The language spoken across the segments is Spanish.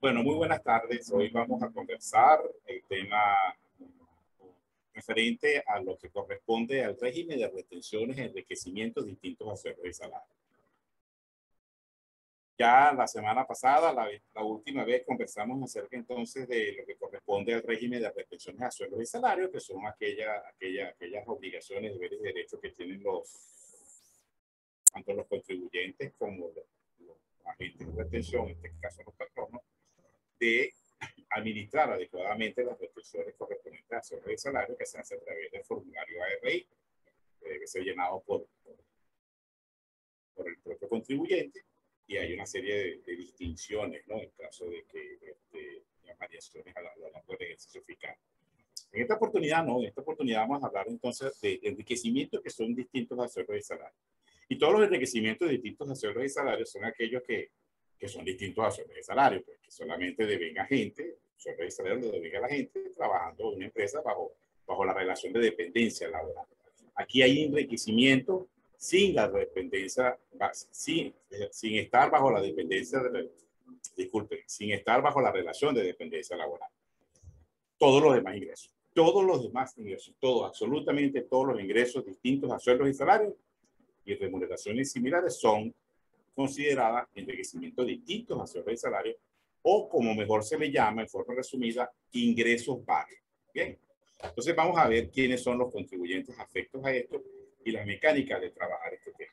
Bueno, muy buenas tardes. Hoy vamos a conversar el tema referente a lo que corresponde al régimen de retenciones y enriquecimientos distintos a sueldos y salarios. Ya la semana pasada, la última vez, conversamos acerca entonces de lo que corresponde al régimen de retenciones a sueldos y salarios, que son aquellas obligaciones, deberes y derechos que tienen tanto los contribuyentes como los agentes de retención, en este caso los patronos, de administrar adecuadamente las retenciones correspondientes a sueldos y salarios, que se hace a través del formulario ARI, que debe ser llenado por el propio contribuyente, y hay una serie de distinciones, ¿no? En caso de que las variaciones a lo largo del ejercicio fiscal. En esta oportunidad, no, en esta oportunidad vamos a hablar entonces de enriquecimientos que son distintos a sueldos y salarios. Y todos los enriquecimientos distintos a sueldos y salarios son aquellos que son distintos a sueldos y salarios, pues, que solamente devenga gente, sueldos y salarios le devenga a la gente trabajando en una empresa bajo la relación de dependencia laboral. Aquí hay enriquecimiento sin la dependencia, sin estar bajo la dependencia, sin estar bajo la relación de dependencia laboral. Todos los demás ingresos, absolutamente todos los ingresos distintos a sueldos y salarios y remuneraciones similares son consideradas enriquecimientos distintos a sueldos y salarios, o como mejor se le llama en forma resumida, ingresos varios. Bien, entonces vamos a ver quiénes son los contribuyentes afectos a esto y las mecánicas de trabajar este tema.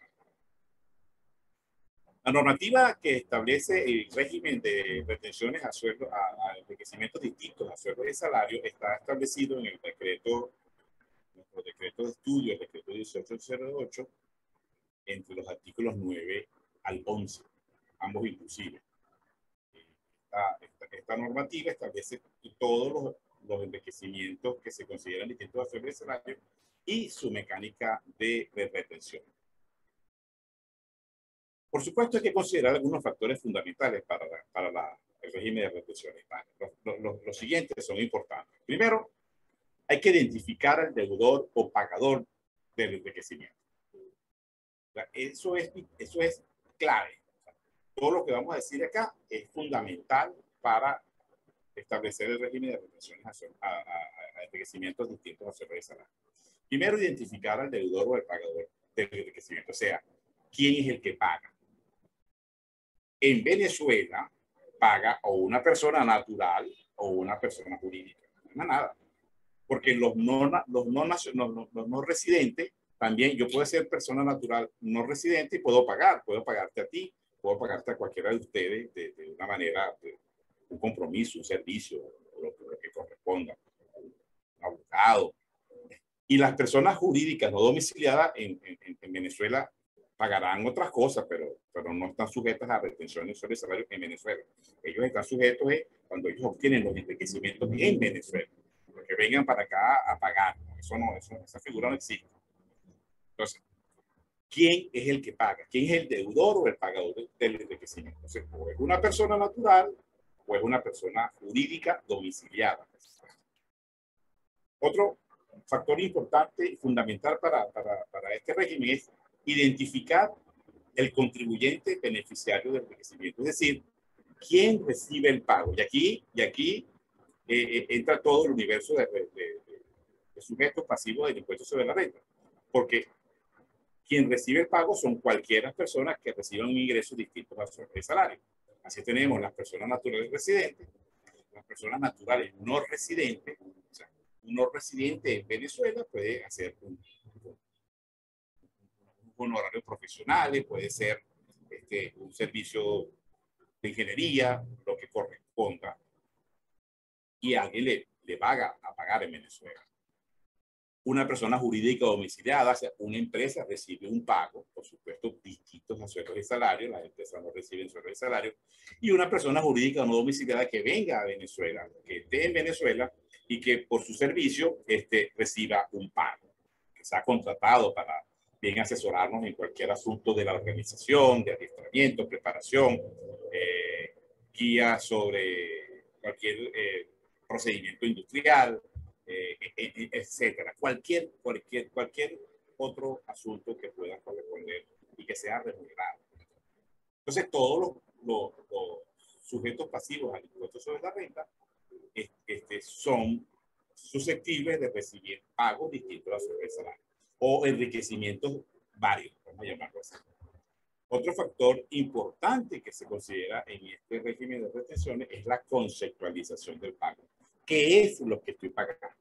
La normativa que establece el régimen de retenciones a enriquecimientos distintos a sueldos y salarios está establecido en el decreto, nuestro decreto de estudio, el decreto 1808, entre los artículos 9 al 11, ambos inclusive. Esta normativa establece todos los enriquecimientos que se consideran distintos a sueldos y salarios y su mecánica de retención. Por supuesto, hay que considerar algunos factores fundamentales para el régimen de retenciones. Los siguientes son importantes. Primero, hay que identificar al deudor o pagador del enriquecimiento. Eso es clave. Todo lo que vamos a decir acá es fundamental para establecer el régimen de retenciones a enriquecimientos distintos a sueldos y salarios. Primero, identificar al deudor o el pagador del enriquecimiento, o sea, quién es el que paga. En Venezuela paga o una persona natural o una persona jurídica. No es nada. Porque los no residentes, también yo puedo ser persona natural no residente y puedo pagarte a ti, puedo pagarte a cualquiera de ustedes de una manera, un compromiso, un servicio, lo que corresponda, un abogado. Y las personas jurídicas no domiciliadas en Venezuela pagarán otras cosas, pero no están sujetas a retenciones sobre salarios en Venezuela. Ellos están sujetos cuando ellos obtienen los enriquecimientos en Venezuela, porque vengan para acá a pagar. Esa figura no existe. Entonces, ¿quién es el que paga? ¿Quién es el deudor o el pagador del enriquecimiento? Entonces, o es una persona natural o es una persona jurídica domiciliada. Otro factor importante y fundamental para este régimen es identificar el contribuyente beneficiario del enriquecimiento, es decir, quién recibe el pago. Y aquí entra todo el universo de sujetos pasivos del impuesto sobre la renta, porque quien recibe el pago son cualquiera personas que reciban un ingreso distinto a su salario. Así tenemos las personas naturales residentes, las personas naturales no residentes. O sea, un no residente en Venezuela puede hacer un honorarios profesionales, puede ser un servicio de ingeniería, lo que corresponda, y alguien le paga a pagar en Venezuela. Una persona jurídica domiciliada, o sea, una empresa recibe un pago, por supuesto, distintos a sueldos y salarios, las empresas no reciben sueldos y salarios, y una persona jurídica no domiciliada que venga a Venezuela, que esté en Venezuela y que por su servicio reciba un pago, que sea contratado para bien asesorarnos en cualquier asunto de la organización, de adiestramiento, preparación, guía sobre cualquier procedimiento industrial, etcétera. Cualquier otro asunto que pueda corresponder y que sea remunerado. Entonces, todos los sujetos pasivos al impuesto sobre la renta son susceptibles de recibir pagos distintos a sobre el salario o enriquecimientos varios, vamos a llamarlo así. Otro factor importante que se considera en este régimen de retenciones es la conceptualización del pago. ¿Qué es lo que estoy pagando?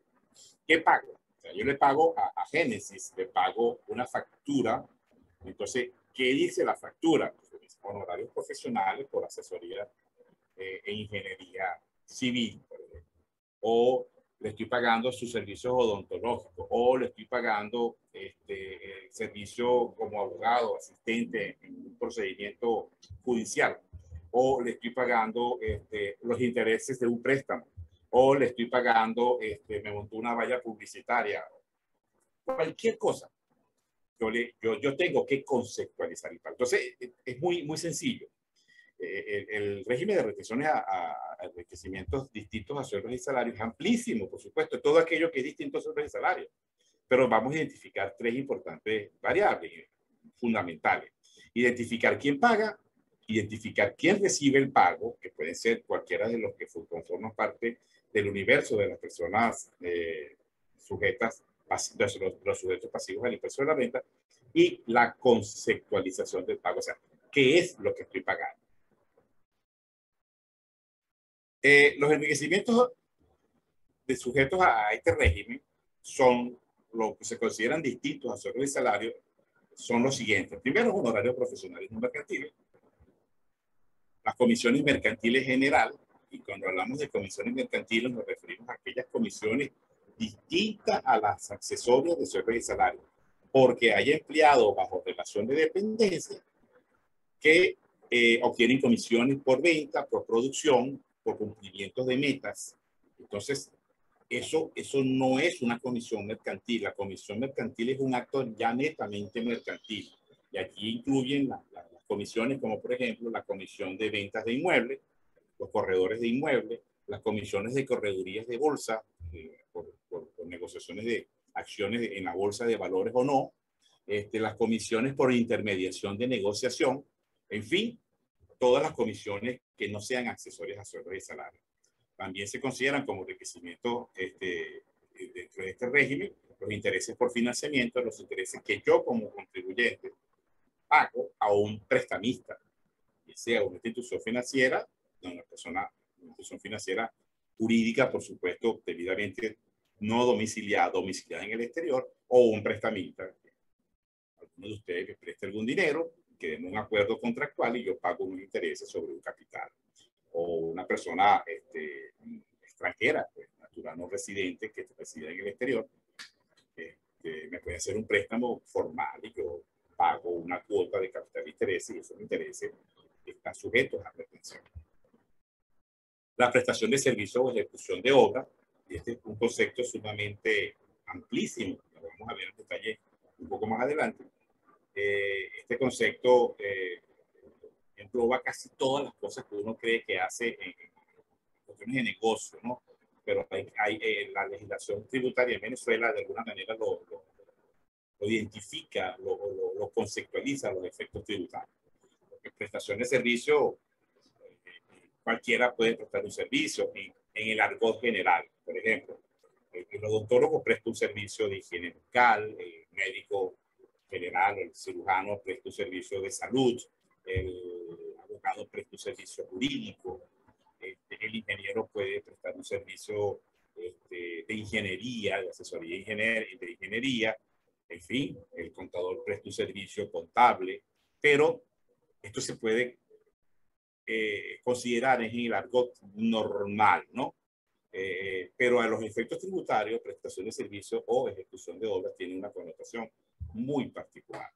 ¿Qué pago? O sea, yo le pago a Génesis, le pago una factura. Entonces, ¿qué dice la factura? Pues, honorarios profesionales por asesoría en ingeniería civil, por ejemplo. O le estoy pagando sus servicios odontológicos, o le estoy pagando servicio como abogado, asistente en un procedimiento judicial, o le estoy pagando los intereses de un préstamo, o le estoy pagando, me montó una valla publicitaria, cualquier cosa. Yo tengo que conceptualizar el pago. Entonces, es muy sencillo. El régimen de retenciones a enriquecimientos distintos a sueldos y salarios es amplísimo, por supuesto, todo aquello que es distinto a sueldos y salarios. Pero vamos a identificar tres importantes variables fundamentales. Identificar quién paga, identificar quién recibe el pago, que pueden ser cualquiera de los que conforman parte del universo de las personas sujetas, los sujetos pasivos al impuesto de la renta, y la conceptualización del pago, o sea, ¿qué es lo que estoy pagando? Los enriquecimientos de sujetos a este régimen son lo que se consideran distintos a sueldos y salarios, son los siguientes. Primero, honorarios profesionales no mercantiles, las comisiones mercantiles general, y cuando hablamos de comisiones mercantiles nos referimos a aquellas comisiones distintas a las accesorias de sueldos y salarios, porque hay empleados bajo relación de dependencia que obtienen comisiones por venta, por producción, por cumplimiento de metas. Entonces, eso no es una comisión mercantil. La comisión mercantil es un acto ya netamente mercantil. Y aquí incluyen las comisiones como, por ejemplo, la comisión de ventas de inmuebles, los corredores de inmuebles, las comisiones de corredurías de bolsa, por negociaciones de acciones en la bolsa de valores o no, las comisiones por intermediación de negociación, en fin, todas las comisiones que no sean accesorias a sueldos y salarios. También se consideran como requerimientos dentro de este régimen los intereses por financiamiento, los intereses que yo como contribuyente pago a un prestamista, que sea una institución financiera, una institución financiera jurídica, por supuesto, debidamente no domiciliada en el exterior, o un prestamista. Alguno de ustedes me presta algún dinero, quedemos en un acuerdo contractual y yo pago unos intereses sobre un capital. O una persona extranjera, pues, natural no residente, que reside en el exterior, me puede hacer un préstamo formal y yo pago una cuota de capital de interés y esos intereses están sujetos a retención. La prestación de servicios o ejecución de obra, y este es un concepto sumamente amplísimo, lo vamos a ver en detalle un poco más adelante. Este concepto engloba casi todas las cosas que uno cree que hace en cuestiones de negocio, ¿no? Pero la legislación tributaria en Venezuela de alguna manera lo identifica, lo conceptualiza los efectos tributarios. Porque prestación de servicio, cualquiera puede prestar un servicio en el argot general. Por ejemplo, el odontólogo presta un servicio de higiene bucal, el médico general, el cirujano presta un servicio de salud, el abogado presta un servicio jurídico, el ingeniero puede prestar un servicio de ingeniería, de asesoría de ingeniería, en fin, el contador presta un servicio contable, pero esto se puede considerar en el argot normal, ¿no? Pero a los efectos tributarios, prestación de servicios o ejecución de obras tiene una connotación muy particular.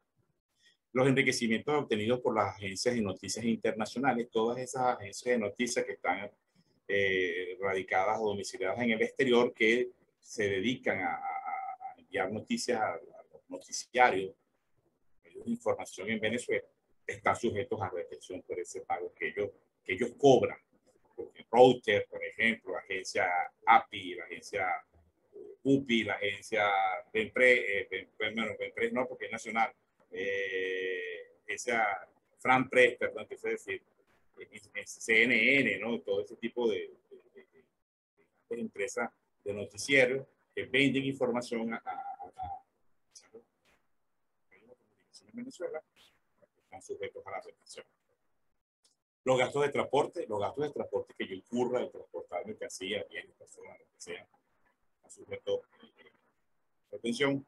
Los enriquecimientos obtenidos por las agencias de noticias internacionales, todas esas agencias de noticias que están radicadas o domiciliadas en el exterior, que se dedican a enviar noticias a los noticiarios, de información en Venezuela, están sujetos a retención por ese pago que ellos cobran. Porque Reuters, por ejemplo, la agencia API, la agencia UPI, la agencia Benpres, no, porque es nacional, esa Franpress, perdón, que sé decir, CNN, ¿no? Todo ese tipo de empresas de noticieros que venden información a en Venezuela, están sujetos a la retención. Los gastos de transporte que yo incurra de transportar mercancía, bienes, personas, lo que sea, están sujetos a retención.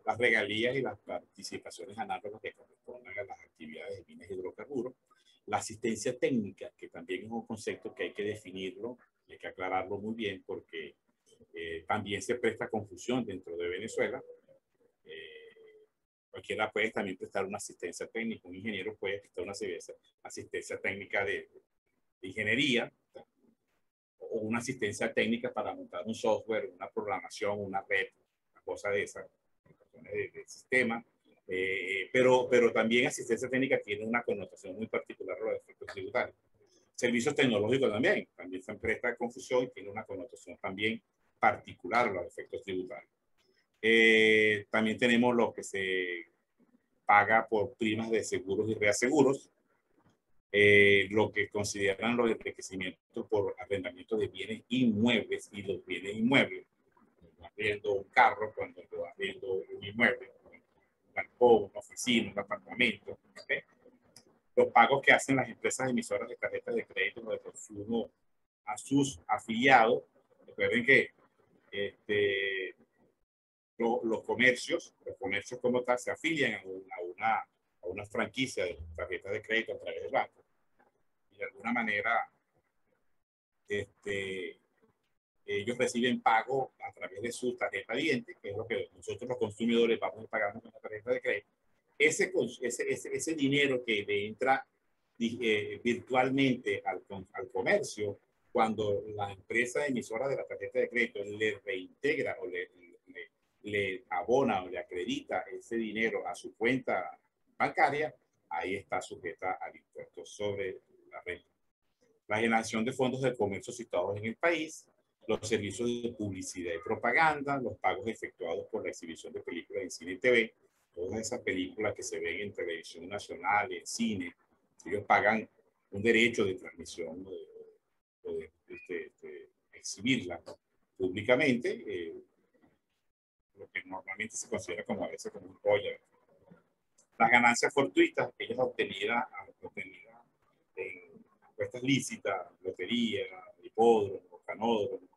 Las regalías y las participaciones análogas que corresponden a las actividades de bienes y hidrocarburos. La asistencia técnica, que también es un concepto que hay que definirlo, hay que aclararlo muy bien porque también se presta confusión dentro de Venezuela. Cualquiera puede también prestar una asistencia técnica, un ingeniero puede prestar una asistencia técnica de ingeniería o una asistencia técnica para montar un software, una programación, una red, una cosa de esas, de sistema. Pero también asistencia técnica tiene una connotación muy particular a los efectos tributarios. Servicios tecnológicos también se presta confusión y tiene una connotación también particular a los efectos tributarios. También tenemos lo que se paga por primas de seguros y reaseguros, lo que consideran los enriquecimientos por arrendamiento de bienes inmuebles y los bienes inmuebles. Cuando arriendo un carro, cuando arriendo un inmueble, un balcón, una oficina, un apartamento. ¿Okay? Los pagos que hacen las empresas emisoras de tarjetas de crédito o de consumo a sus afiliados. Recuerden que los comercios como tal se afilian a una franquicia de tarjetas de crédito a través del banco. Y de alguna manera ellos reciben pago a través de su tarjeta diente, que es lo que nosotros los consumidores vamos a pagar con la tarjeta de crédito. Ese dinero que le entra virtualmente al comercio, cuando la empresa emisora de la tarjeta de crédito le reintegra o le abona o le acredita ese dinero a su cuenta bancaria, ahí está sujeta al impuesto sobre la renta. La generación de fondos de comercio situados en el país, los servicios de publicidad y propaganda, los pagos efectuados por la exhibición de películas en cine y TV, todas esas películas que se ven en televisión nacional, en cine, ellos pagan un derecho de transmisión o de exhibirla públicamente, lo que normalmente se considera como a veces como un royalty. Las ganancias fortuitas, ellas obtenidas en apuestas lícitas, lotería, hipódromo, canódromo,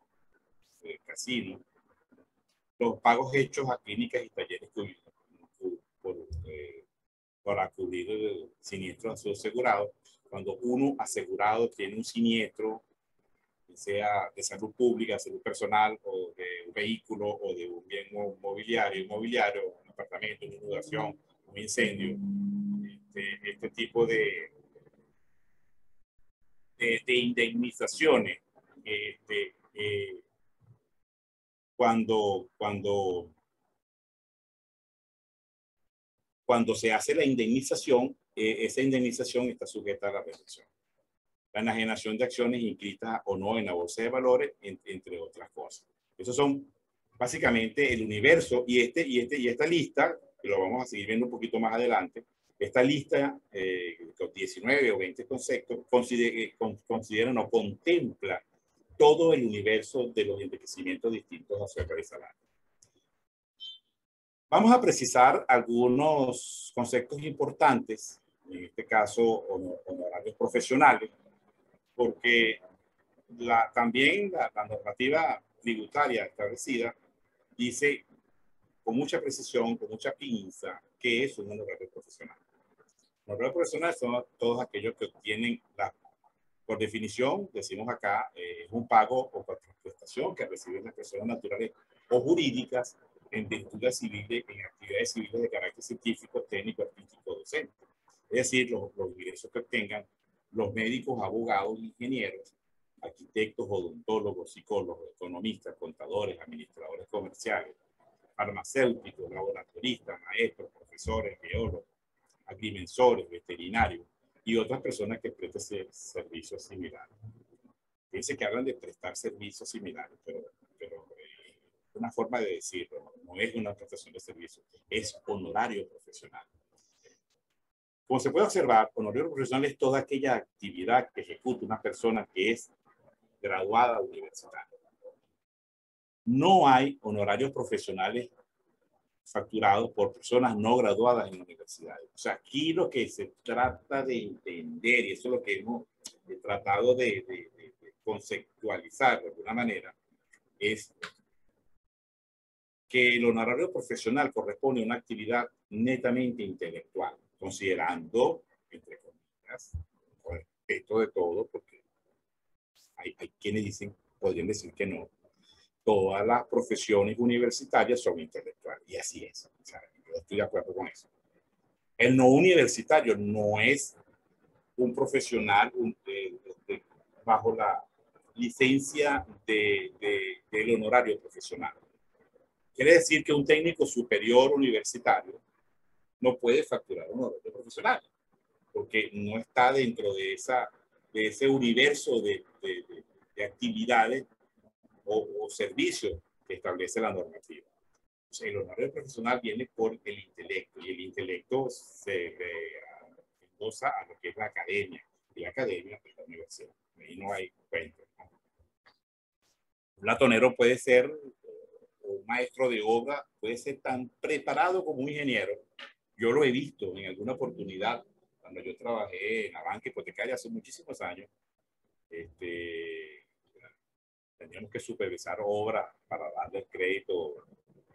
casino, los pagos hechos a clínicas y talleres para cubrir el siniestro a su asegurado. Cuando uno asegurado tiene un siniestro, sea de salud pública, de salud personal, o de un vehículo, o de un bien mobiliario, un apartamento, una inundación, un incendio, este tipo de indemnizaciones, cuando se hace la indemnización, esa indemnización está sujeta a la retención. La enajenación de acciones inscritas o no en la bolsa de valores, entre otras cosas. Esos son básicamente el universo y esta lista, que lo vamos a seguir viendo un poquito más adelante. Esta lista, con 19 o 20 conceptos, consideran o contempla todo el universo de los enriquecimientos distintos a su salario. Vamos a precisar algunos conceptos importantes, en este caso honorarios profesionales, porque también la normativa tributaria establecida dice con mucha precisión, con mucha pinza, qué es un honorario profesional. Honorarios profesionales son todos aquellos que obtienen, por definición, decimos acá, es un pago o prestación que reciben las personas naturales o jurídicas en virtud civiles, en actividades civiles de carácter científico, técnico, artístico, docente. Es decir, los ingresos que obtengan los médicos, abogados, ingenieros, arquitectos, odontólogos, psicólogos, economistas, contadores, administradores comerciales, farmacéuticos, laboratoristas, maestros, profesores, geólogos, agrimensores, veterinarios y otras personas que presten servicios similares. Fíjense que hablan de prestar servicios similares, pero una forma de decirlo, no es una prestación de servicio, es honorario profesional. Como se puede observar, honorario profesional es toda aquella actividad que ejecuta una persona que es graduada universitaria. No hay honorarios profesionales facturados por personas no graduadas en universidades. O sea, aquí lo que se trata de entender, y eso es lo que hemos tratado de conceptualizar de alguna manera, es que el honorario profesional corresponde a una actividad netamente intelectual, considerando, entre comillas, con respeto de todo, porque hay quienes dicen, podrían decir que no, todas las profesiones universitarias son intelectuales, y así es. O sea, yo estoy de acuerdo con eso. El no universitario no es un profesional bajo la licencia del honorario profesional. Quiere decir que un técnico superior universitario no puede facturar un honorario profesional, porque no está dentro de ese universo de actividades o servicios que establece la normativa. Entonces, el honorario profesional viene por el intelecto, y el intelecto se endosa a lo que es la academia, y la academia es la universidad. Ahí no hay cuento, ¿no? Un latonero puede ser, o un maestro de obra, puede ser tan preparado como un ingeniero. Yo lo he visto en alguna oportunidad, cuando yo trabajé en la banca hipotecaria hace muchísimos años. Teníamos que supervisar obras para darle crédito a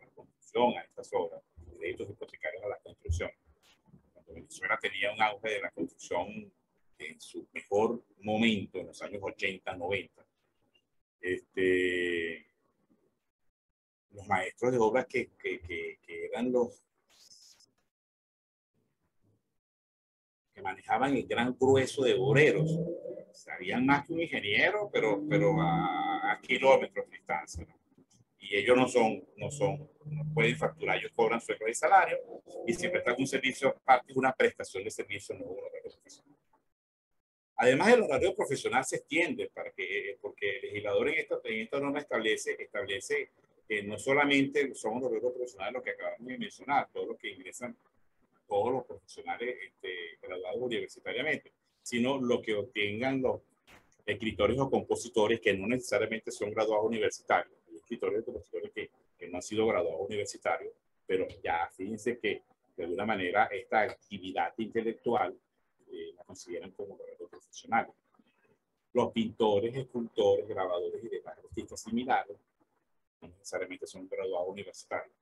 la construcción, a estas obras, créditos hipotecarios a la construcción. Cuando Venezuela tenía un auge de la construcción en su mejor momento, en los años 80, 90, los maestros de obras que eran los que manejaban el gran grueso de obreros, sabían más que un ingeniero, pero a kilómetros de distancia, ¿no? Y ellos no pueden facturar, ellos cobran sueldo de salario, y si prestan un servicio aparte, una prestación de servicio, no un horario profesional. Además, el horario profesional se extiende porque el legislador en esta norma establece que no solamente son horarios profesionales los que acabamos de mencionar, todos los que ingresan, todos los profesionales graduados universitariamente, sino lo que obtengan los escritores o compositores que no necesariamente son graduados universitarios. Hay escritores y compositores que no han sido graduados universitarios, pero ya fíjense que de alguna manera esta actividad intelectual la consideran como honorarios profesionales. Los pintores, escultores, grabadores y demás artistas similares no necesariamente son graduados universitarios.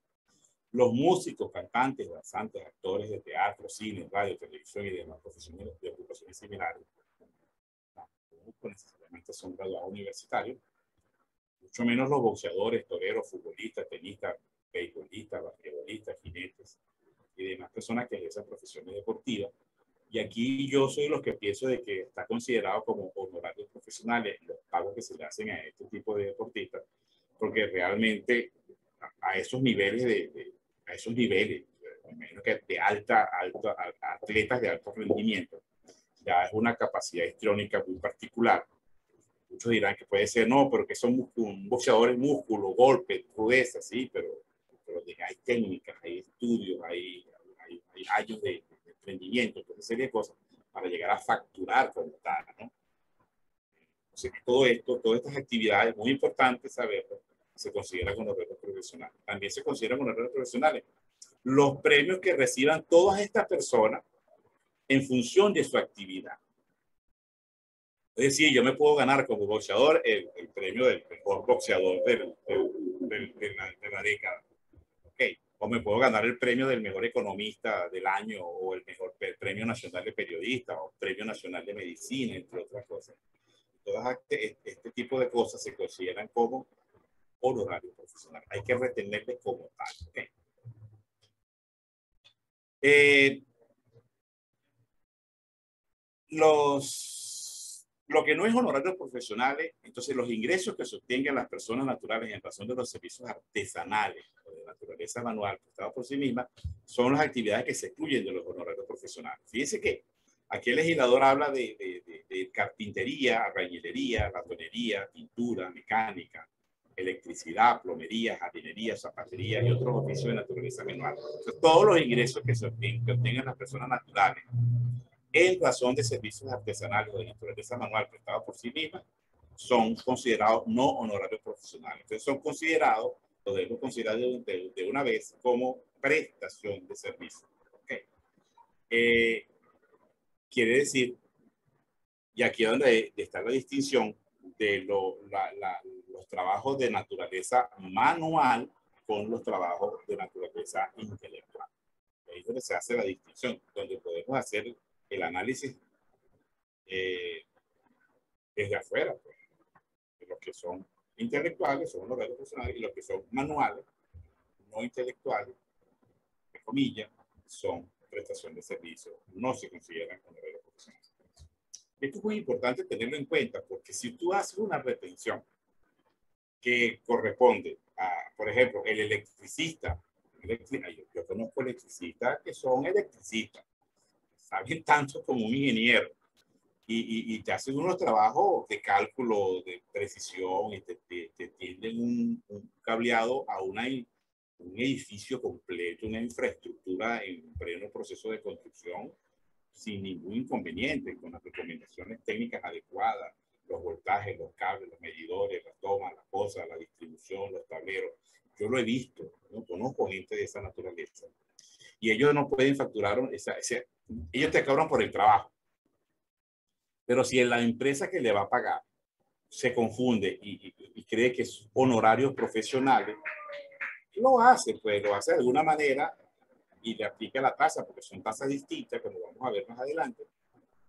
Los músicos, cantantes, danzantes, actores de teatro, cine, radio, televisión y demás profesiones de ocupaciones similares no necesariamente son graduados universitarios, mucho menos los boxeadores, toreros, futbolistas, tenistas, beisbolistas, basquetbolistas, jinetes y demás personas que ejercen profesiones deportivas. Y aquí yo soy los que pienso de que está considerado como honorarios profesionales los pagos que se le hacen a este tipo de deportistas, porque realmente a esos niveles a esos niveles, menos que de alta, atletas de alto rendimiento, ya es una capacidad histriónica muy particular. Muchos dirán que puede ser, no, pero que son un boxeador de músculo, golpe, rudeza, sí, pero hay técnicas, hay estudios, hay años de emprendimiento, toda serie de cosas para llegar a facturar como tal, ¿no? Entonces, todo esto, todas estas actividades, muy importantes saberlo, se consideran con honorarios profesionales. También se consideran con honorarios profesionales los premios que reciban todas estas personas en función de su actividad. Es decir, yo me puedo ganar como boxeador el premio del mejor boxeador de la década. Okay. O me puedo ganar el premio del mejor economista del año, o el mejor premio nacional de periodista, o premio nacional de medicina, entre otras cosas. Todas este tipo de cosas se consideran como honorario profesional. Hay que retenerle como tal. Okay. Lo que no es honorarios profesionales, entonces los ingresos que se obtengan las personas naturales en razón de los servicios artesanales o de naturaleza manual prestados por sí mismas, son las actividades que se excluyen de los honorarios profesionales. Fíjense que aquí el legislador habla de carpintería, albañilería, ratonería, pintura, mecánica, electricidad, plomería, jardinería, zapatería y otros oficios de naturaleza manual. Entonces, todos los ingresos que obtengan las personas naturales en razón de servicios artesanales o de naturaleza manual prestados por sí mismas son considerados no honorarios profesionales. Entonces, son considerados, lo debemos considerar de una vez como prestación de servicio. ¿Okay? Quiere decir, y aquí es donde está la distinción de los trabajos de naturaleza manual con los trabajos de naturaleza intelectual. Ahí es donde se hace la distinción, donde podemos hacer el análisis desde afuera. Pues. Los que son intelectuales son honorarios profesionales y los que son manuales, no intelectuales, de comillas, son prestación de servicios, no se consideran honorarios profesionales. Esto es muy importante tenerlo en cuenta porque si tú haces una retención que corresponde a, por ejemplo, el electricista, yo conozco electricistas que son electricistas, saben tanto como un ingeniero y te hacen unos trabajos de cálculo, de precisión y te tienden un cableado a un edificio completo, una infraestructura en pleno proceso de construcción sin ningún inconveniente, con las recomendaciones técnicas adecuadas, los voltajes, los cables, los medidores, las tomas, las cosas, la distribución, los tableros. Yo lo he visto, ¿no? Conozco gente de esa naturaleza. Y ellos no pueden facturar, ellos te cobran por el trabajo. Pero si la empresa que le va a pagar se confunde y cree que es honorarios profesionales, lo hace, pues lo hace de alguna manera y le aplica la tasa, porque son tasas distintas, como vamos a ver más adelante.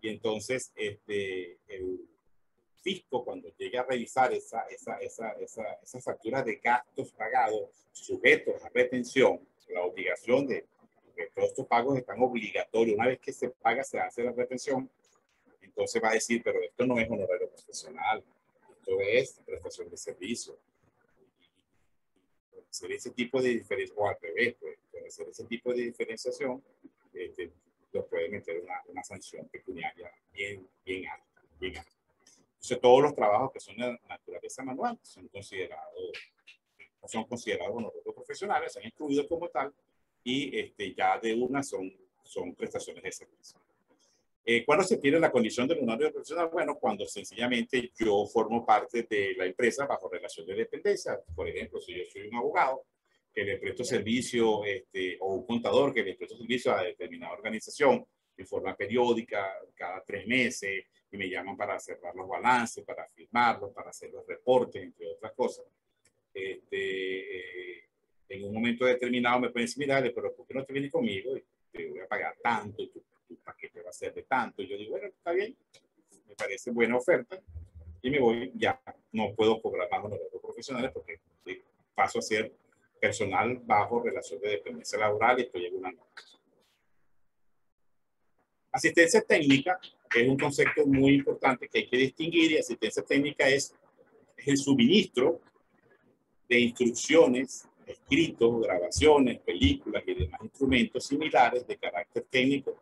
Y entonces el fisco, cuando llegue a revisar esas facturas de gastos pagados sujetos a retención, la obligación de que todos estos pagos están obligatorios. Una vez que se paga, se hace la retención. Entonces va a decir, pero esto no es honorario profesional, esto es prestación de servicio. Hacer ese tipo de diferencia, o al revés, pues, hacer ese tipo de diferenciación, lo puede meter una sanción pecuniaria bien alta, bien alta. Entonces, todos los trabajos que son de naturaleza manual son considerados honorarios profesionales, se han incluido como tal, y ya de una son prestaciones de servicio. ¿Cuándo se pierde la condición de honorario profesional? Bueno, cuando sencillamente yo formo parte de la empresa bajo relación de dependencia. Por ejemplo, si yo soy un abogado que le presto servicio, o un contador que le presto servicio a determinada organización de forma periódica, cada 3 meses, y me llaman para cerrar los balances, para firmarlos, para hacer los reportes, entre otras cosas. En un momento determinado me pueden decir, mira, pero ¿por qué no te vienes conmigo? Y te voy a pagar tanto, tu paquete va a ser de tanto. Y yo digo, bueno, está bien, me parece buena oferta y me voy. Ya no puedo cobrar más honorarios profesionales porque paso a ser personal bajo relación de dependencia laboral y estoy en una norma. Asistencia técnica es un concepto muy importante que hay que distinguir, y asistencia técnica es el suministro de instrucciones, escritos, grabaciones, películas y demás instrumentos similares de carácter técnico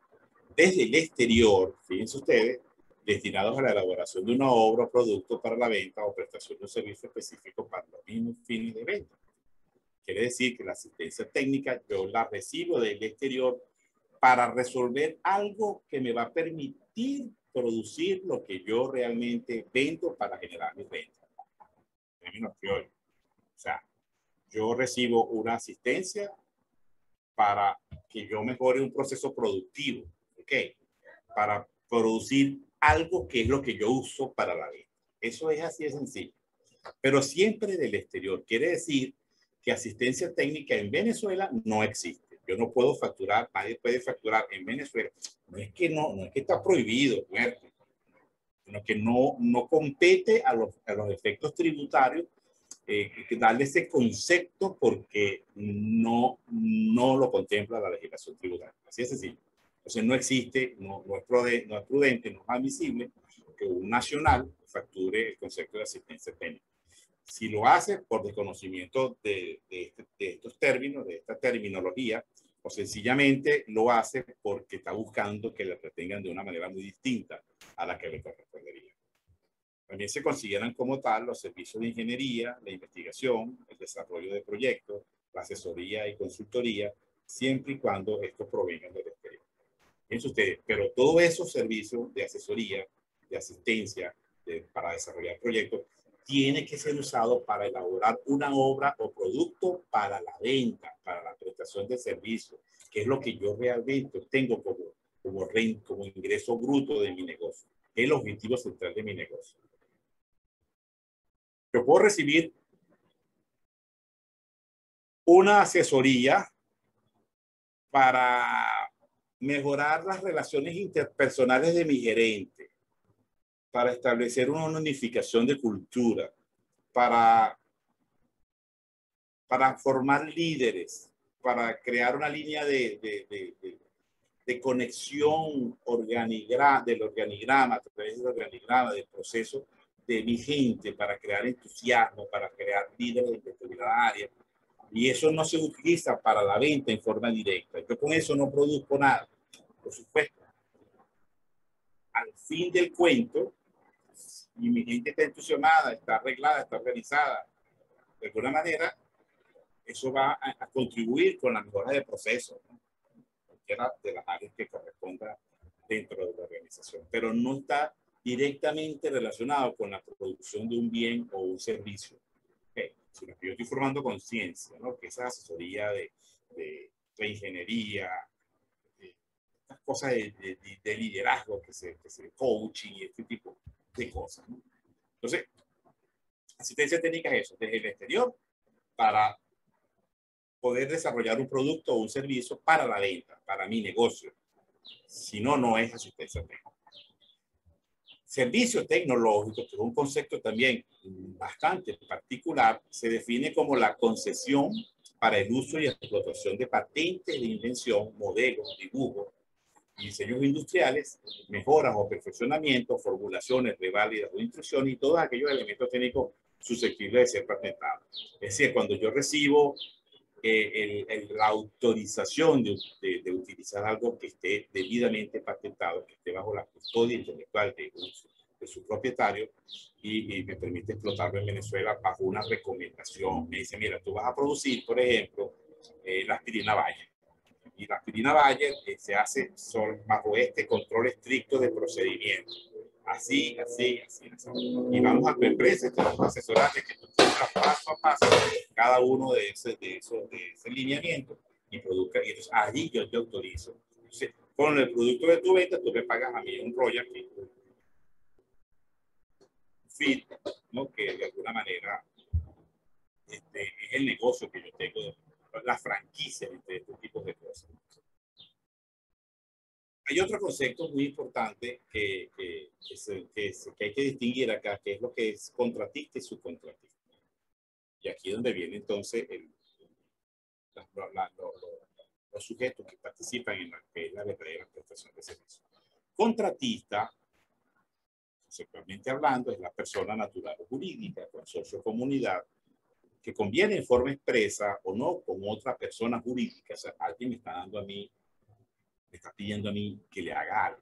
desde el exterior, fíjense ustedes, destinados a la elaboración de una obra o producto para la venta o prestación de un servicio específico para los mismos fines de venta. Quiere decir que la asistencia técnica yo la recibo del exterior para resolver algo que me va a permitir producir lo que yo realmente vendo para generar mis ventas. O sea, yo recibo una asistencia para que yo mejore un proceso productivo, ¿ok? Para producir algo que es lo que yo uso para la venta. Eso es así de sencillo. Pero siempre del exterior. Quiere decir que asistencia técnica en Venezuela no existe. Yo no puedo facturar, nadie puede facturar en Venezuela. No es que está prohibido, muerte, sino que no compete a los efectos tributarios darle ese concepto porque no lo contempla la legislación tributaria. Así es sencillo. Entonces no existe, no es prudente, no es admisible que un nacional facture el concepto de asistencia técnica. Si lo hace por desconocimiento de estos términos, de esta terminología, o sencillamente lo hace porque está buscando que le retengan de una manera muy distinta a la que le correspondería. También se consideran como tal los servicios de ingeniería, la investigación, el desarrollo de proyectos, la asesoría y consultoría, siempre y cuando estos provengan del exterior. Fíjense ustedes, pero todos esos servicios de asesoría, de asistencia, para desarrollar proyectos, tiene que ser usado para elaborar una obra o producto para la venta, para la prestación de servicios, que es lo que yo realmente tengo como ingreso bruto de mi negocio. Es el objetivo central de mi negocio. Yo puedo recibir una asesoría para mejorar las relaciones interpersonales de mi gerente, para establecer una unificación de cultura, para formar líderes, para crear una línea de conexión del organigrama, a través del organigrama, del proceso de mi gente, para crear entusiasmo, para crear líderes en determinada área. Y eso no se utiliza para la venta en forma directa. Yo con eso no produzco nada. Por supuesto, al fin del cuento, y mi gente está entusiasmada, está arreglada, está organizada, de alguna manera, eso va a contribuir con la mejora de procesos, ¿no? Cualquiera de las áreas que corresponda dentro de la organización, pero no está directamente relacionado con la producción de un bien o un servicio. Okay. Sino que yo estoy formando conciencia, ¿no? Que esa asesoría de ingeniería, estas cosas de liderazgo, que se coaching y este tipo de cosas, ¿no? Entonces, asistencia técnica es eso, desde el exterior para poder desarrollar un producto o un servicio para la venta, para mi negocio. Si no, no es asistencia técnica. Servicio tecnológico, que es un concepto también bastante particular, se define como la concesión para el uso y explotación de patentes de invención, modelos, dibujos, diseños industriales, mejoras o perfeccionamientos, formulaciones, reválidas o instrucciones y todos aquellos elementos técnicos susceptibles de ser patentados. Es decir, cuando yo recibo la autorización de utilizar algo que esté debidamente patentado, que esté bajo la custodia intelectual de su propietario y me permite explotarlo en Venezuela bajo una recomendación. Me dice, mira, tú vas a producir, por ejemplo, la aspirina Bayer. Y la aspirina Bayer se hace bajo este control estricto de procedimiento. Así, así, así, así. Y vamos a tu empresa, te vamos a asesorar de que tú tengas paso a paso cada uno de ese lineamiento y produzca. Y entonces allí yo te autorizo. Entonces, con el producto de tu venta, tú me pagas a mí un royalty, un fee, ¿no? Que de alguna manera es el negocio que yo tengo, la franquicia de este tipo de cosas. Hay otro concepto muy importante que hay que distinguir acá, que es lo que es contratista y subcontratista. Y aquí es donde viene entonces los sujetos que participan en la verdadera prestación de servicios. Contratista, conceptualmente hablando, es la persona natural o jurídica, consorcio o comunidad, que conviene en forma expresa o no con otra persona jurídica. O sea, alguien me está pidiendo a mí que le haga algo.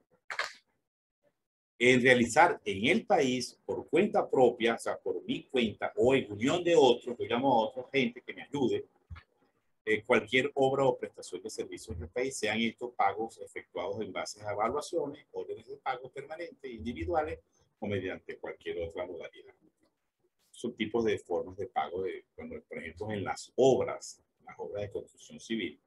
En realizar en el país por cuenta propia, o sea, por mi cuenta o en unión de otros, yo llamo a otra gente que me ayude, cualquier obra o prestación de servicios en el país, sean estos pagos efectuados en base a evaluaciones, órdenes de pago permanentes, individuales o mediante cualquier otra modalidad. Son tipos de formas de pago, cuando, por ejemplo, en las obras de construcción civil,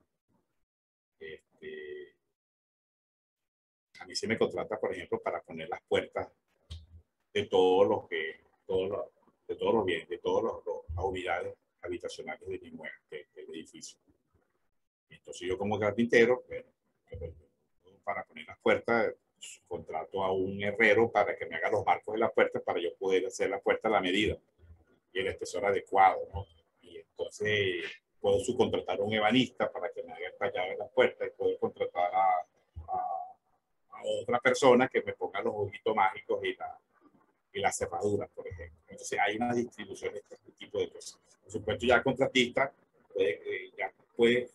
a mí se me contrata, por ejemplo, para poner las puertas de todos los bienes, de todas las unidades habitacionales del inmueble, del edificio. Entonces yo como carpintero, para poner las puertas, contrato a un herrero para que me haga los marcos de las puertas para yo poder hacer la puerta a la medida y el espesor adecuado, ¿no? Y entonces puedo subcontratar a un ebanista para que me haga el tallado de las puertas y puedo contratar a otra persona que me ponga los ojitos mágicos y las cerraduras, por ejemplo. Entonces hay una distribución de este tipo de cosas. Por supuesto, ya el contratista ya puede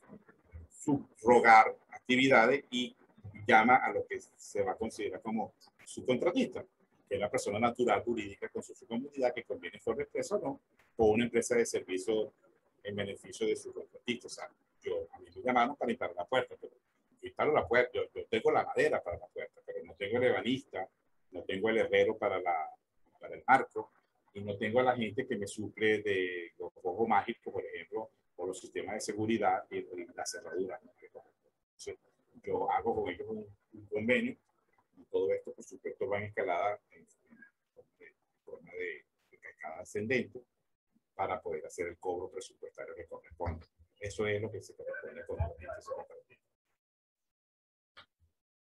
subrogar actividades y llama a lo que se va a considerar como subcontratista. que es la persona natural jurídica con su comunidad que conviene en forma expresa o no, o una empresa de servicio en beneficio de sus contratistas. O sea, a mí me llamaron para instalar la puerta, pero yo instalo la puerta, yo tengo la madera para la puerta, pero no tengo el ebanista, no tengo el herrero para el marco, y no tengo a la gente que me suple de los ojos mágicos, por ejemplo, o los sistemas de seguridad y la cerradura. Entonces, yo hago con ellos un convenio, y todo esto, por supuesto, va en escalada en forma de cascada ascendente para poder hacer el cobro presupuestario que corresponde. Eso es lo que se corresponde con los contratistas.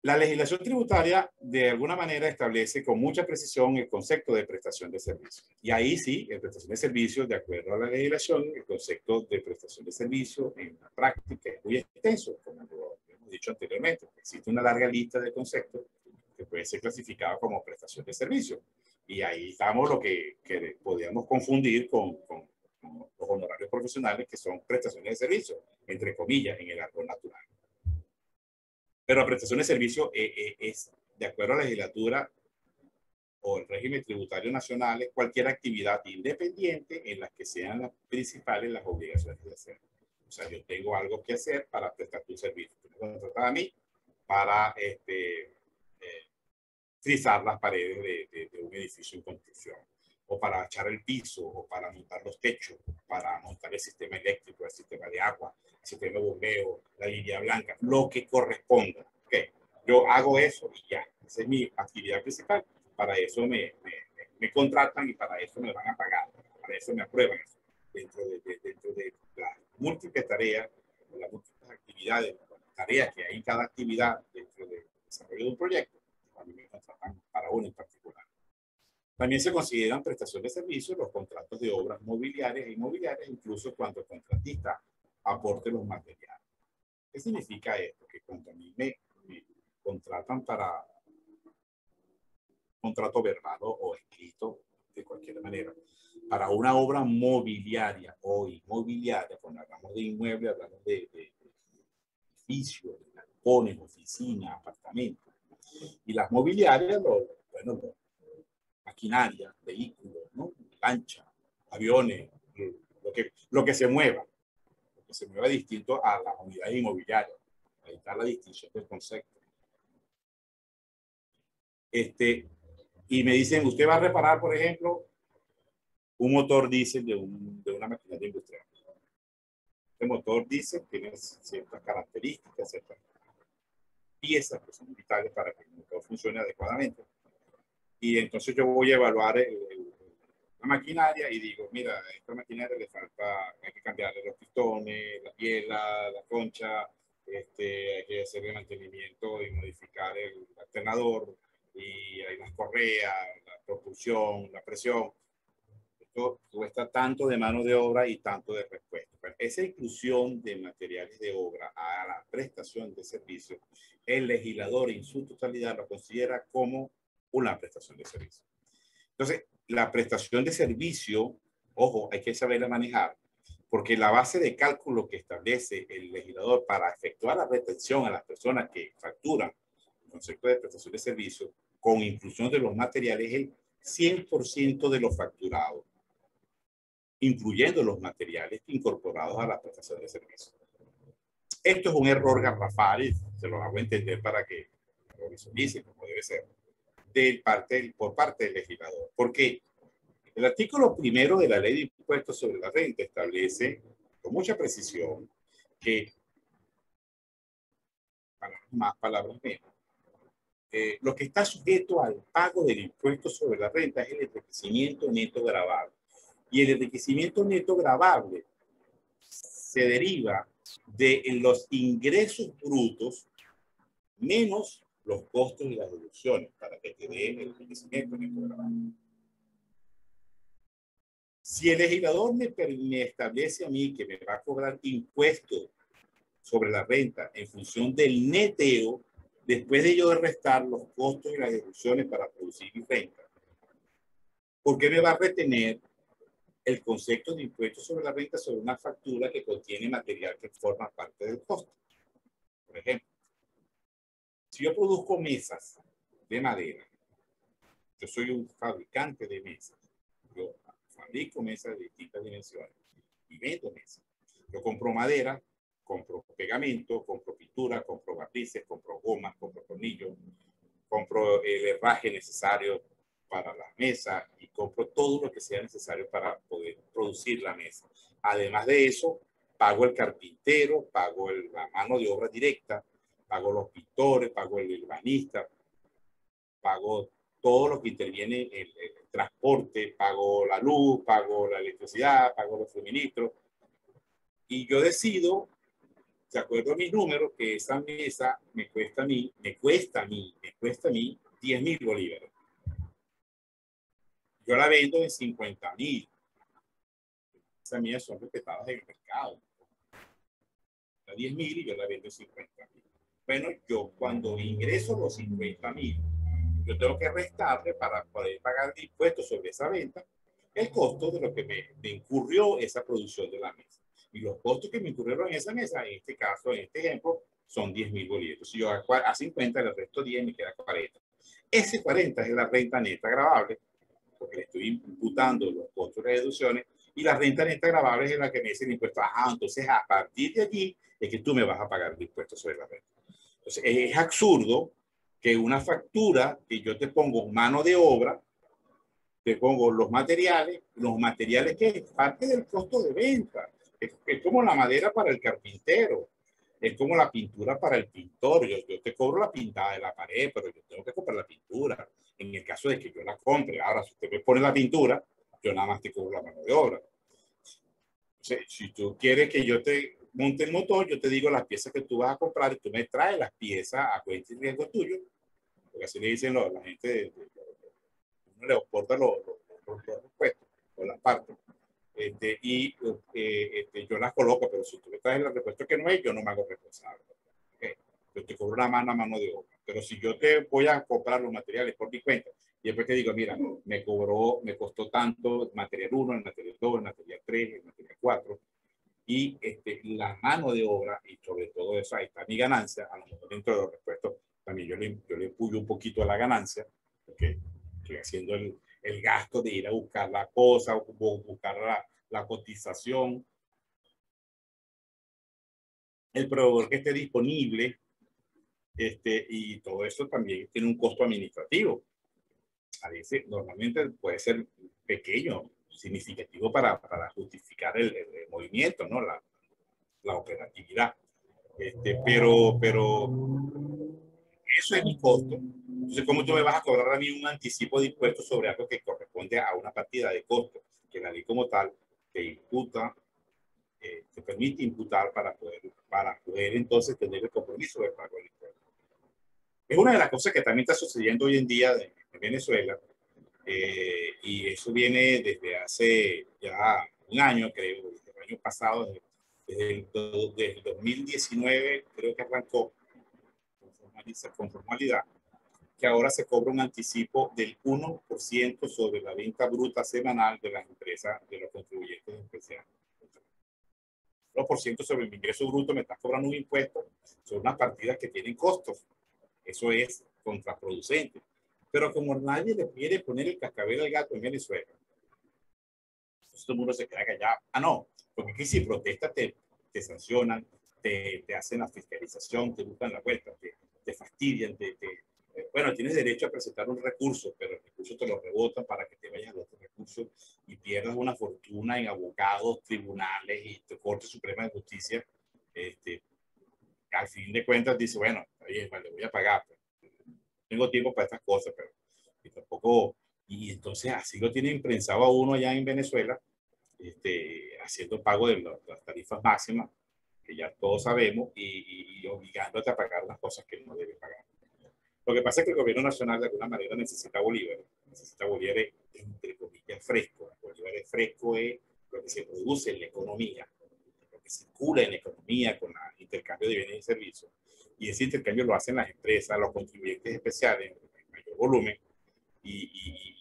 La legislación tributaria de alguna manera establece con mucha precisión el concepto de prestación de servicio. Y ahí sí, en prestación de servicio, de acuerdo a la legislación, el concepto de prestación de servicio en la práctica es muy extenso, como lo hemos dicho anteriormente. Existe una larga lista de conceptos que puede ser clasificado como prestación de servicio. Y ahí estamos lo que podríamos confundir con los honorarios profesionales, que son prestaciones de servicio, entre comillas, en el árbol natural. Pero la prestación de servicio es, de acuerdo a la legislatura o el régimen tributario nacional, cualquier actividad independiente en la que sean las principales las obligaciones de hacer. O sea, yo tengo algo que hacer para prestar tu servicio. Tú me contratas a mí para frisar las paredes de un edificio en construcción, o para echar el piso, o para montar los techos, para montar el sistema eléctrico, el sistema de agua, el sistema de bombeo, la línea blanca, lo que corresponda. ¿Okay? Yo hago eso y ya. Esa es mi actividad principal. Para eso me contratan y para eso me van a pagar. Para eso me aprueban eso. Dentro de las múltiples tareas, las múltiples actividades, las tareas que hay en cada actividad dentro del desarrollo de un proyecto, a mí me contratan para uno en particular. También se consideran prestación de servicios los contratos de obras mobiliarias e inmobiliarias, incluso cuando el contratista aporte los materiales. ¿Qué significa esto? Que cuando a mí me contratan para contrato verbal o escrito, de cualquier manera, para una obra mobiliaria o inmobiliaria, cuando hablamos de inmueble, hablamos de edificios, de galpones, oficinas, apartamentos. Y las mobiliarias, maquinaria, vehículos, ¿no? Lancha, aviones, lo que se mueva. Lo que se mueva distinto a las unidades inmobiliarias. Ahí está la distinción del concepto. Y me dicen, usted va a reparar, por ejemplo, un motor diésel de una maquinaria industrial. Este motor diésel tiene ciertas características, ciertas piezas que son vitales para que el motor funcione adecuadamente. Y entonces yo voy a evaluar la maquinaria y digo, mira, a esta maquinaria le falta, hay que cambiarle los pistones, la biela, la concha, hay que hacerle mantenimiento y modificar el alternador, y hay las correas, la propulsión, la presión. Esto cuesta tanto de mano de obra y tanto de repuesto. Pero esa inclusión de materiales de obra a la prestación de servicios, el legislador en su totalidad lo considera como una prestación de servicio. Entonces, la prestación de servicio, ojo, hay que saberla manejar, porque la base de cálculo que establece el legislador para efectuar la retención a las personas que facturan el concepto de prestación de servicio, con inclusión de los materiales, es el 100% de los facturados, incluyendo los materiales incorporados a la prestación de servicio. Esto es un error garrafal y se lo hago entender para que lo visualicen como debe ser por parte del legislador. Porque el artículo 1 de la Ley de Impuestos sobre la Renta establece con mucha precisión que, palabras más, palabras menos, lo que está sujeto al pago del impuesto sobre la renta es el enriquecimiento neto gravable. Y el enriquecimiento neto gravable se deriva de los ingresos brutos menos los costos y las deducciones para que te den el enriquecimiento neto gravable. Si el legislador me establece a mí que me va a cobrar impuestos sobre la renta en función del neteo, después de yo restar los costos y las deducciones para producir mi renta, ¿por qué me va a retener el concepto de impuestos sobre la renta sobre una factura que contiene material que forma parte del costo? Por ejemplo, si yo produzco mesas de madera Yo soy un fabricante de mesas. Yo fabrico mesas de distintas dimensiones y vendo mesas. Yo compro madera, compro pegamento, compro pintura, compro barnices, compro gomas, compro tornillos, compro el herraje necesario para la mesa y compro todo lo que sea necesario para poder producir la mesa. Además de eso, pago el carpintero, pago la mano de obra directa, pago los pintores, pago el urbanista, pago todo lo que interviene en el transporte, pago la luz, pago la electricidad, pago los suministros. Y yo decido, de acuerdo a mis números, que esa mesa me cuesta a mí 10.000 bolívares. Yo la vendo en 50.000. Esas mías son respetadas en el mercado. A 10.000 y yo la vendo en 50.000. Bueno, yo cuando ingreso los 50.000, yo tengo que restarle para poder pagar de impuestos sobre esa venta el costo de lo que me incurrió esa producción de la mesa. Y los costos que me incurrieron en esa mesa, en este caso, en este ejemplo, son 10.000 bolívares. Si yo a 50, el resto 10 me queda 40. Ese 40 es la renta neta gravable, porque le estoy imputando los costos de deducciones, y la renta neta gravable es la que me dice el impuesto. Entonces a partir de allí es que tú me vas a pagar el impuesto sobre la renta. Entonces es absurdo que una factura que yo te pongo mano de obra, te pongo los materiales que es parte del costo de venta. Es como la madera para el carpintero, es como la pintura para el pintor. Yo te cobro la pintada de la pared, pero yo tengo que comprar la pintura. En el caso de que yo la compre, ahora si usted me pone la pintura, yo nada más te cobro la mano de obra. O sea, si tú quieres que yo te monte el motor, yo te digo las piezas que tú vas a comprar y tú me traes las piezas a cuenta y riesgo tuyo, porque así le dicen la gente, uno le aporta los repuestos o las partes, yo las coloco, pero si tú me traes el repuesto que no es, yo no me hago responsable. ¿Okay? Yo te cobro una mano de obra, pero si yo te voy a comprar los materiales por mi cuenta y después te digo, mira, me costó tanto el material 1, el material 2, el material 3, el material 4, y la mano de obra, y sobre todo eso, ahí está mi ganancia, a lo mejor dentro de los repuestos, también yo le puyo un poquito a la ganancia, porque estoy haciendo el gasto de ir a buscar la cosa, o buscar la cotización, el proveedor que esté disponible, y todo eso también tiene un costo administrativo. A veces, normalmente puede ser pequeño, significativo para justificar el movimiento, ¿no? La operatividad. Pero eso es mi costo. Entonces, ¿cómo tú me vas a cobrar a mí un anticipo de impuestos sobre algo que corresponde a una partida de costo que la ley como tal te imputa, te permite imputar para poder entonces tener el compromiso de pago del impuesto? Es una de las cosas que también está sucediendo hoy en día en Venezuela, y eso viene desde hace ya un año, creo, desde el año pasado, desde el 2019, creo que arrancó con formalidad, que ahora se cobra un anticipo del 1% sobre la venta bruta semanal de las empresas, de los contribuyentes especiales. 1% sobre mi ingreso bruto me estás cobrando un impuesto sobre unas partidas que tienen costos. Eso es contraproducente. Pero como nadie le quiere poner el cascabel al gato en Venezuela, entonces todo el mundo se queda callado. No, porque aquí si protestas te sancionan, te hacen la fiscalización, te buscan la vuelta, te fastidian, bueno, tienes derecho a presentar un recurso, pero el recurso te lo rebotan para que te vayas a otro recurso y pierdas una fortuna en abogados, tribunales y Corte Suprema de Justicia. Al fin de cuentas dice, bueno, está bien, vale, voy a pagar. Tengo tiempo para estas cosas, pero y tampoco. Y entonces así lo tienen imprensado a uno allá en Venezuela, haciendo pago de las tarifas máximas, que ya todos sabemos, y obligándote a pagar las cosas que no debes pagar. Lo que pasa es que el gobierno nacional de alguna manera necesita bolívares, entre comillas fresco. Bolívares fresco es lo que se produce en la economía, lo que circula en la economía con el intercambio de bienes y servicios. Y ese intercambio lo hacen las empresas, los contribuyentes especiales en mayor volumen, y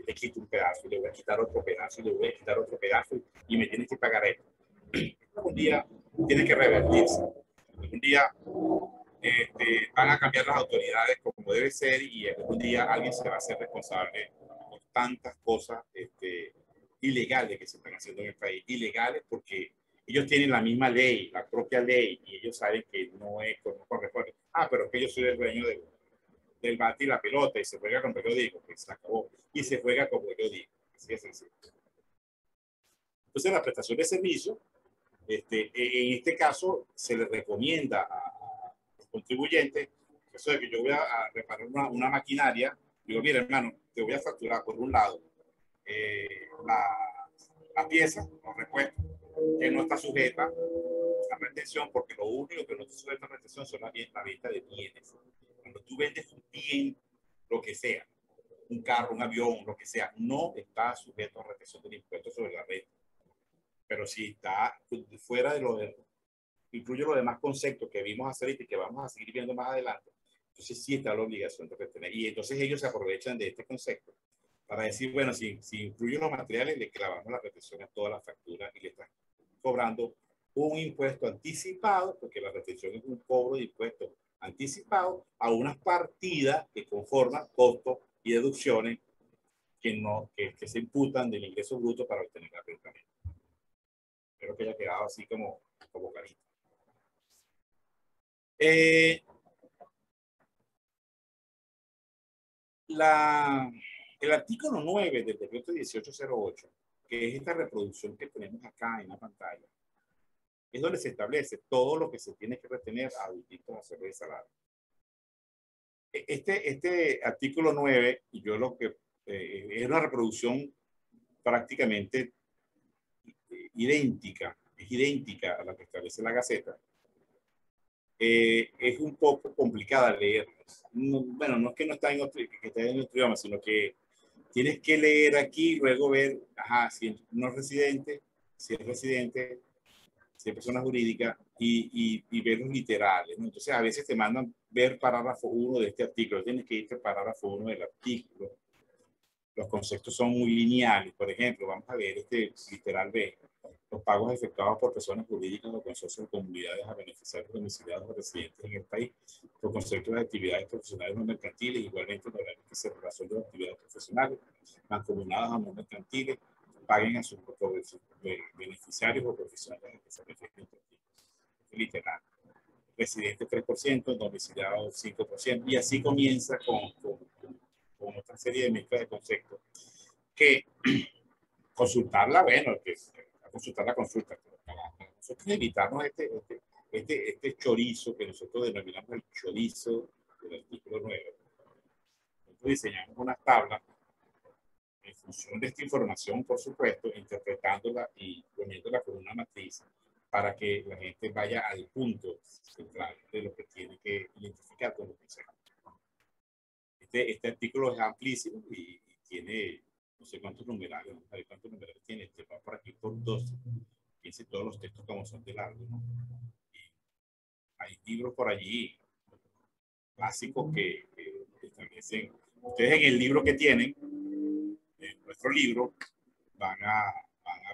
le quito un pedazo, le voy a quitar otro pedazo, le voy a quitar otro pedazo, y me tienes que pagar esto. Un día tiene que revertirse. Un día Van a cambiar las autoridades como debe ser y algún día alguien se va a hacer responsable por tantas cosas ilegales que se están haciendo en el país. Ilegales porque ellos tienen la misma ley, la propia ley, y ellos saben que no corresponde. Ah, pero es que yo soy el dueño del bate y la pelota y se juega como yo digo, que se acabó. Y se juega como yo digo. Así es sencillo. Entonces, la prestación de servicio, en este caso, se le recomienda a los contribuyentes, eso de que yo voy a reparar una maquinaria, digo, mira, hermano, te voy a facturar por un lado la, la pieza, los repuestos, que no está sujeta a retención, porque lo único que no está sujeto a retención son la venta de bienes. Cuando tú vendes un bien, lo que sea, un carro, un avión, lo que sea, no está sujeto a retención del impuesto sobre la renta. Pero si está fuera de incluye los demás conceptos que vimos hacer y que vamos a seguir viendo más adelante, entonces sí está la obligación de retener. Y entonces ellos se aprovechan de este concepto para decir, bueno, si incluyen los materiales, le clavamos la retención a toda la factura y le están cobrando un impuesto anticipado, porque la retención es un cobro de impuestos anticipado a unas partidas que conforman costos y deducciones que se imputan del ingreso bruto para obtener la renta. Espero que haya quedado así como clarito. El artículo 9 del decreto 1808, que es esta reproducción que tenemos acá en la pantalla, es donde se establece todo lo que se tiene que retener a distintos hacerlo de salario. Este artículo 9, y yo lo que es una reproducción prácticamente idéntica, es idéntica a la que establece la Gaceta. Es un poco complicada leer. No, bueno, no es que no está en otro, que esté en otro idioma, sino que tienes que leer aquí y luego ver, ajá, si no es residente, si es residente, si es persona jurídica y ver los literales, ¿no? Entonces a veces te mandan ver parágrafo 1 de este artículo, tienes que irte al parágrafo 1 del artículo. Los conceptos son muy lineales. Por ejemplo, vamos a ver este literal B. Los pagos efectuados por personas jurídicas o consorcios de comunidades a beneficiarios domiciliados o residentes en el país por conceptos de actividades profesionales no mercantiles, igualmente en horarios que se relacionan de actividades profesionales, mancomunadas a no mercantiles, paguen a sus beneficiarios o profesionales que se refieren literal. Residentes 3%, domiciliados 5%, y así comienza con otra serie de mezclas de conceptos que consultarla, bueno, que consultar la consulta, pero para nosotros evitarnos este chorizo que nosotros denominamos el chorizo del artículo 9. Nosotros diseñamos unas tablas en función de esta información, por supuesto, interpretándola y poniéndola con una matriz para que la gente vaya al punto central de lo que tiene que identificar como concepto. Este artículo es amplísimo y tiene no sé cuántos numerales, no sé cuántos numerales tiene, va por aquí por 12. Fíjense todos los textos como son de largo, ¿no? Y hay libros por allí básicos que establecen. Ustedes en el libro que tienen, en nuestro libro, van a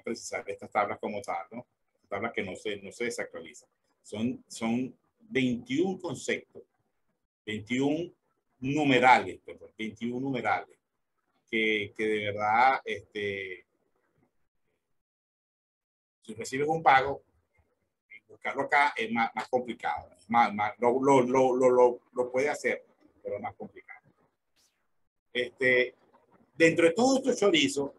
precisar estas tablas como tal, ¿no? Tablas que no se desactualizan. Son 21 conceptos, 21 numerales, perdón, 21 numerales que de verdad, si recibes un pago, buscarlo acá es más complicado. Lo puede hacer, pero es más complicado. Dentro de todos estos chorizos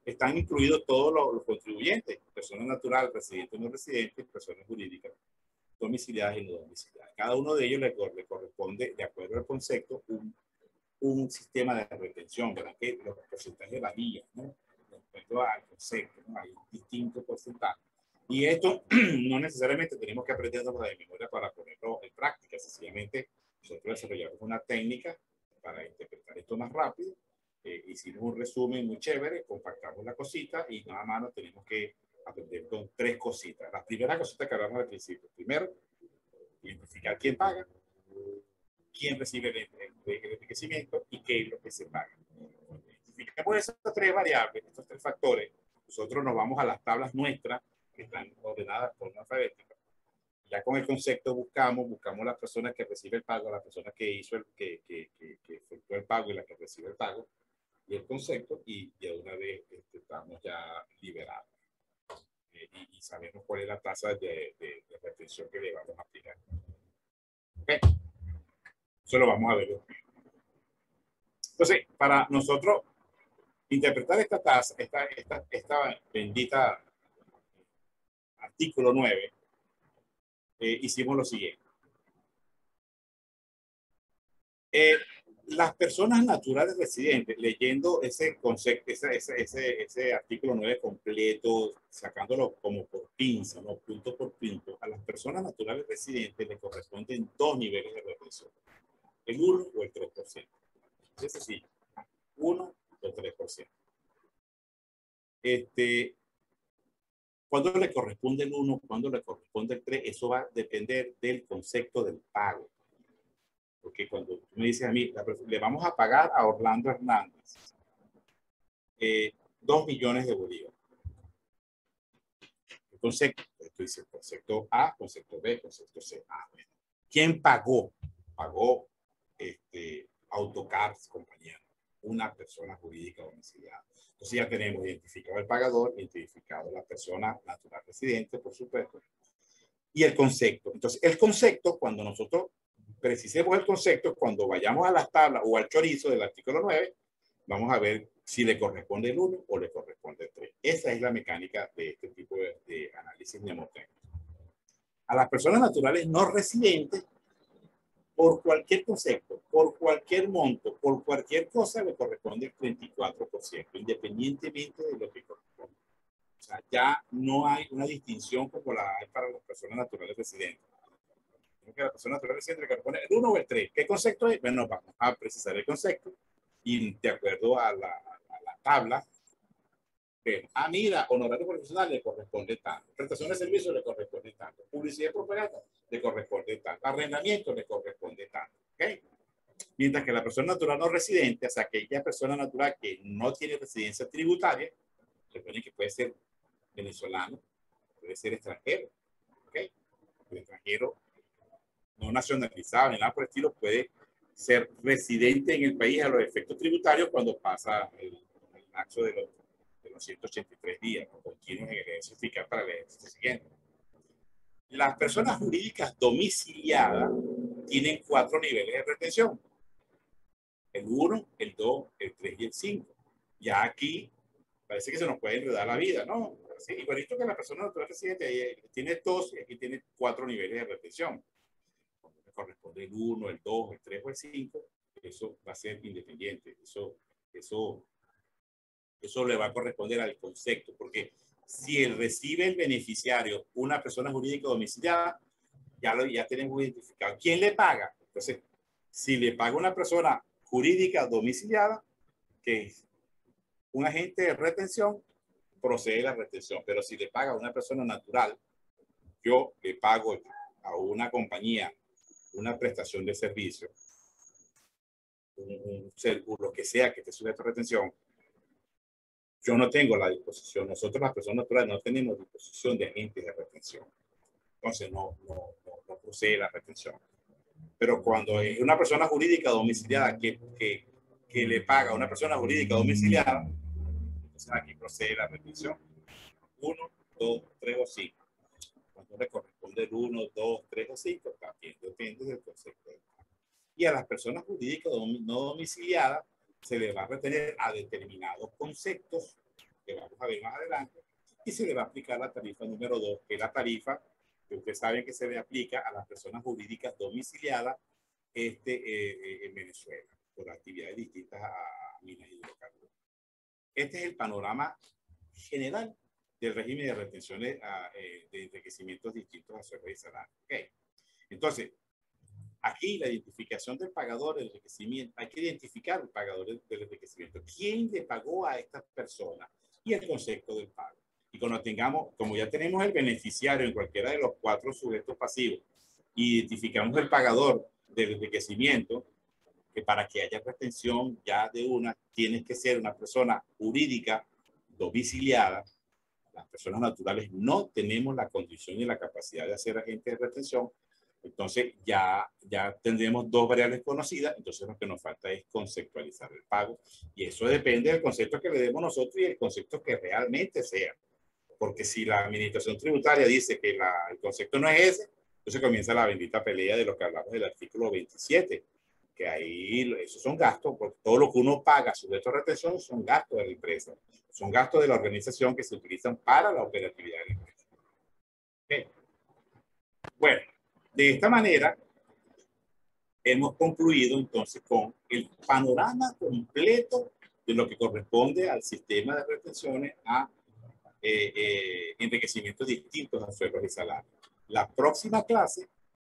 están incluidos todos los contribuyentes, personas naturales, residentes, no residentes, personas jurídicas, domiciliadas y no domiciliadas. Cada uno de ellos le corresponde, de acuerdo al concepto, un sistema de retención, ¿verdad? Que los porcentajes varían, ¿no? Respecto al concepto, ¿no? Hay distintos porcentajes. Y esto no necesariamente tenemos que aprenderlo de memoria para ponerlo en práctica, sencillamente nosotros desarrollamos una técnica para interpretar esto más rápido. Hicimos un resumen muy chévere, compactamos la cosita y nada más nos tenemos que aprender con 3 cositas. La primera cosita que hablamos al principio. Primero, identificar quién paga, quién recibe el enriquecimiento y qué es lo que se paga. Identificamos esas 3 variables, estos 3 factores. Nosotros nos vamos a las tablas nuestras, que están ordenadas por una alfabética, Ya con el concepto buscamos la persona que recibe el pago, la persona que hizo que efectuó el pago y la que recibe el pago, y el concepto, y de una vez estamos ya liberados. Y sabemos cuál es la tasa de retención que le vamos a aplicar. ¿Okay? Eso lo vamos a ver. Entonces, para nosotros interpretar esta tasa, esta bendita artículo 9, hicimos lo siguiente. Las personas naturales residentes, leyendo ese concepto, ese artículo 9 completo, sacándolo como por pinza, ¿no? Punto por punto, a las personas naturales residentes le corresponden dos niveles de retención, el 1 o el 3%. Es decir, 1 o 3%. ¿Cuándo le corresponde el 1? ¿Cuándo le corresponde el 3? Eso va a depender del concepto del pago. Porque cuando tú me dices a mí, le vamos a pagar a Orlando Hernández 2 millones de bolívares. El concepto, tú dices concepto A, concepto B, concepto C. Bueno. ¿Quién pagó? Pagó Autocars, compañía, una persona jurídica domiciliada. Entonces ya tenemos identificado el pagador, identificado la persona natural residente, por supuesto, y el concepto. Entonces, el concepto, cuando nosotros precisemos el concepto, cuando vayamos a las tablas o al chorizo del artículo 9, vamos a ver si le corresponde el 1 o le corresponde el 3. Esa es la mecánica de este tipo de análisis mnemotécnico. A las personas naturales no residentes, por cualquier concepto, por cualquier monto, por cualquier cosa, le corresponde el 34%, independientemente de lo que corresponde. O sea, ya no hay una distinción como la hay para las personas naturales residentes. Que la persona natural residente le corresponde el 1 o el 3. ¿Qué concepto es? Bueno, vamos a precisar el concepto y de acuerdo a la tabla, mira, honorario profesional le corresponde tanto, prestación de servicio le corresponde tanto, publicidad y propaganda le corresponde tanto, arrendamiento le corresponde tanto. ¿Okay? Mientras que la persona natural no residente, o sea, aquella persona natural que no tiene residencia tributaria, recuerden que puede ser venezolano, puede ser extranjero. ¿Okay? El extranjero no nacionalizado ni nada por el estilo puede ser residente en el país a los efectos tributarios cuando pasa el lapso de los 183 días continuos en el ejercicio fiscal para el ejercicio siguiente. Las personas jurídicas domiciliadas tienen 4 niveles de retención. El 1, el 2, el 3 y el 5. Ya aquí parece que se nos puede enredar la vida, ¿no? Sí, igualito que la persona natural residente tiene 2 y aquí tiene 4 niveles de retención. Cuando le corresponde el 1, el 2, el 3 o el 5, eso va a ser independiente. Eso le va a corresponder al concepto, porque si él recibe el beneficiario una persona jurídica domiciliada, ya tenemos identificado quién le paga. Entonces, si le paga una persona jurídica domiciliada, que es un agente de retención, procede la retención. Pero si le paga a una persona natural, yo le pago a una compañía una prestación de servicio, lo que sea que esté sujeto a retención, yo no tengo la disposición, nosotros las personas naturales no tenemos disposición de agentes de retención. Entonces no procede la retención. Pero cuando es una persona jurídica domiciliada que le paga a una persona jurídica domiciliada, entonces aquí procede la retención. 1, 2, 3 o 5. Cuando le corresponde el 1, 2, 3 o 5, también depende del concepto. Y a las personas jurídicas no domiciliadas se le va a retener a determinados conceptos que vamos a ver más adelante y se le va a aplicar la tarifa número 2, que es la tarifa que ustedes saben que se le aplica a las personas jurídicas domiciliadas en Venezuela por actividades distintas a minas y hidrocarburos. Este es el panorama general del régimen de retenciones de enriquecimientos distintos a sueldos y salarios. Okay. Entonces, aquí la identificación del pagador del enriquecimiento, hay que identificar el pagador del enriquecimiento. ¿Quién le pagó a estas personas? Y el concepto del pago. Y cuando tengamos, como ya tenemos el beneficiario en cualquiera de los 4 sujetos pasivos, identificamos el pagador del enriquecimiento, que para que haya retención ya de una, tiene que ser una persona jurídica domiciliada, las personas naturales no tenemos la condición y la capacidad de hacer agentes de retención, entonces ya tendremos dos variables conocidas, entonces lo que nos falta es conceptualizar el pago, y eso depende del concepto que le demos nosotros y el concepto que realmente sea. Porque si la administración tributaria dice que el concepto no es ese, entonces comienza la bendita pelea de lo que hablamos del artículo 27, que ahí esos son gastos, porque todo lo que uno paga sujeto a retención son gastos de la empresa, son gastos de la organización que se utilizan para la operatividad de la empresa. Okay. Bueno, de esta manera hemos concluido entonces con el panorama completo de lo que corresponde al sistema de retenciones a enriquecimientos distintos a sueldos y salarios. La próxima clase